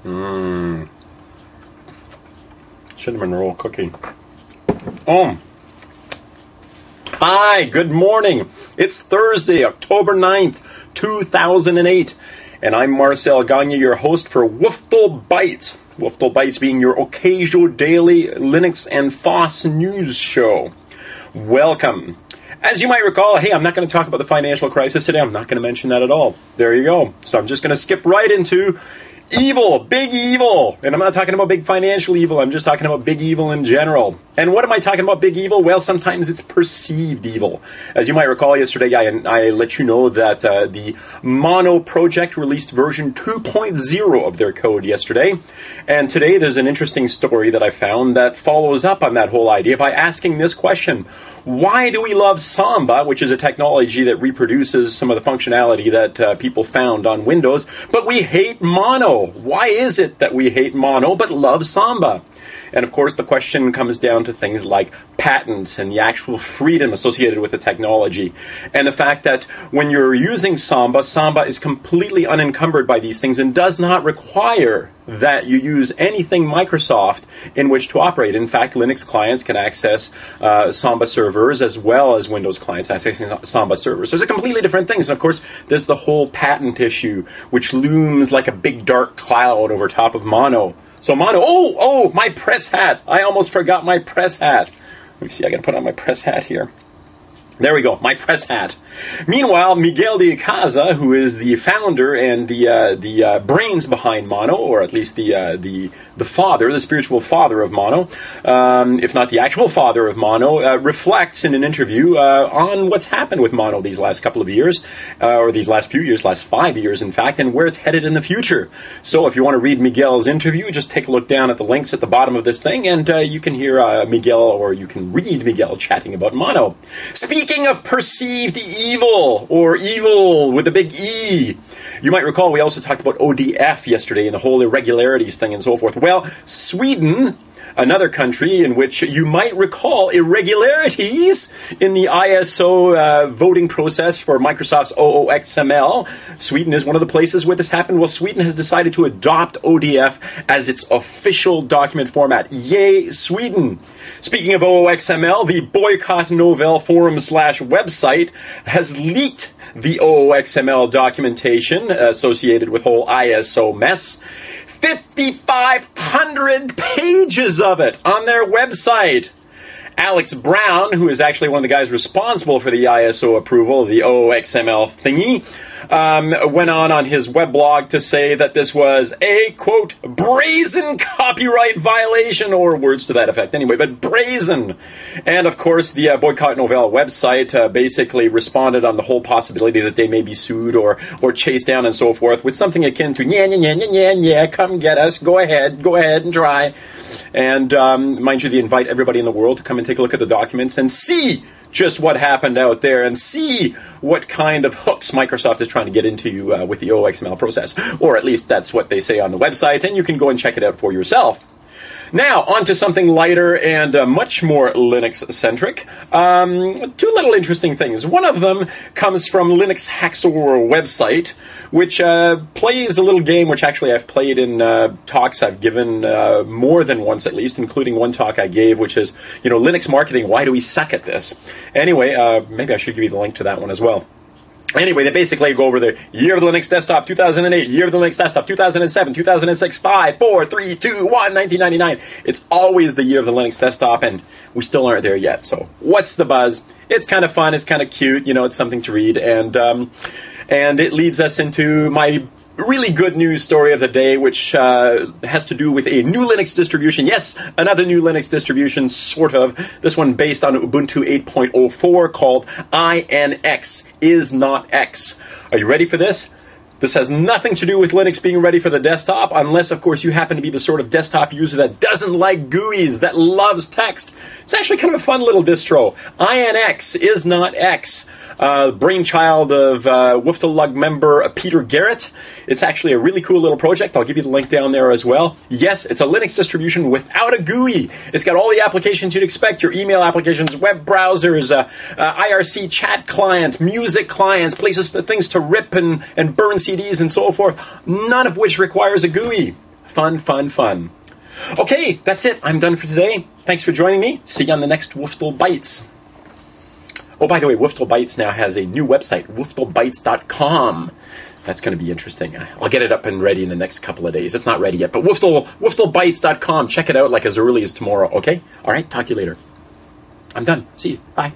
Cinnamon roll cookie. Oh. Hi, good morning. It's Thursday, October 9th, 2008. And I'm Marcel Gagne, your host for WFTL Bytes. WFTL Bytes being your occasional daily Linux and FOSS news show. Welcome. As you might recall, hey, I'm not going to talk about the financial crisis today. I'm not going to mention that at all. There you go. So I'm just going to skip right into evil, big evil. And I'm not talking about big financial evil. I'm just talking about big evil in general. And what am I talking about big evil? Well, sometimes it's perceived evil. As you might recall, yesterday I let you know that the Mono project released version 2.0 of their code yesterday. And today there's an interesting story that I found that follows up on that whole idea by asking this question. Why do we love Samba, which is a technology that reproduces some of the functionality that people found on Windows, but we hate Mono? Why is it that we hate Mono but love Samba? And of course, the question comes down to things like patents and the actual freedom associated with the technology. And the fact that when you're using Samba, Samba is completely unencumbered by these things and does not require that you use anything Microsoft in which to operate. In fact, Linux clients can access Samba servers as well as Windows clients accessing Samba servers. So it's a completely different thing. And of course, there's the whole patent issue, which looms like a big dark cloud over top of Mono. So Mono, oh, my press hat. I almost forgot my press hat. Let me see, I got to put on my press hat here. There we go, my press hat. Meanwhile, Miguel de Icaza, who is the founder and the brains behind Mono, or at least the father, the spiritual father of Mono, if not the actual father of Mono, reflects in an interview on what's happened with Mono these last couple of years, or these last few years, last 5 years, in fact, and where it's headed in the future. So if you want to read Miguel's interview, just take a look down at the links at the bottom of this thing, and you can hear Miguel, or you can read Miguel chatting about Mono. Speaking of perceived evil, or evil with a big E, you might recall we also talked about ODF yesterday and the whole irregularities thing and so forth. Well, Sweden, another country in which you might recall irregularities in the ISO voting process for Microsoft's OOXML. Sweden is one of the places where this happened. Well, Sweden has decided to adopt ODF as its official document format. Yay, Sweden! Speaking of OOXML, the Boycott Novell forum/website has leaked the OOXML documentation associated with whole ISO mess. 5,500 pages of it on their website. Alex Brown, who is actually one of the guys responsible for the ISO approval of the OOXML thingy, went on his weblog to say that this was a, quote, brazen copyright violation, or words to that effect anyway, but brazen. And of course, the Boycott Novell website basically responded on the whole possibility that they may be sued or chased down and so forth with something akin to, yeah, come get us, go ahead and try. And mind you, they invite everybody in the world to come and take a look at the documents and see just what happened out there and see what kind of hooks Microsoft is trying to get into you with the OXML process. Or at least that's what they say on the website, and you can go and check it out for yourself. Now, on to something lighter and much more Linux-centric. Two little interesting things. One of them comes from Linux Hacksaw website, which plays a little game which actually I've played in talks I've given more than once at least, including one talk I gave, which is, Linux marketing, why do we suck at this? Anyway, maybe I should give you the link to that one as well. Anyway, they basically go over the year of the Linux desktop, 2008, year of the Linux desktop, 2007, 2006, 5, 4, 3, 2, 1, 1999. It's always the year of the Linux desktop, and we still aren't there yet. So what's the buzz? It's kind of fun. It's kind of cute. It's something to read. And it leads us into my really good news story of the day, which has to do with a new Linux distribution. Yes, another new Linux distribution, sort of. This one based on Ubuntu 8.04 called INX, is not X. Are you ready for this? This has nothing to do with Linux being ready for the desktop, unless, of course, you happen to be the sort of desktop user that doesn't like GUIs, that loves text. It's actually kind of a fun little distro. INX is not X. Brainchild of WFTL member Peter Garrett. It's actually a really cool little project. I'll give you the link down there as well. Yes, it's a Linux distribution without a GUI. It's got all the applications you'd expect, your email applications, web browsers, IRC chat client, music clients, things to rip and burn CDs and so forth, none of which requires a GUI. fun, fun, fun. Okay, that's it. I'm done for today. Thanks for joining me. See you on the next WFTL Bytes. Oh, by the way, WFTL Bytes now has a new website, WFTLBytes.com. That's going to be interesting. I'll get it up and ready in the next couple of days. It's not ready yet, but WFTLBytes.com. Check it out like as early as tomorrow, okay? All right, talk to you later. I'm done. See you. Bye.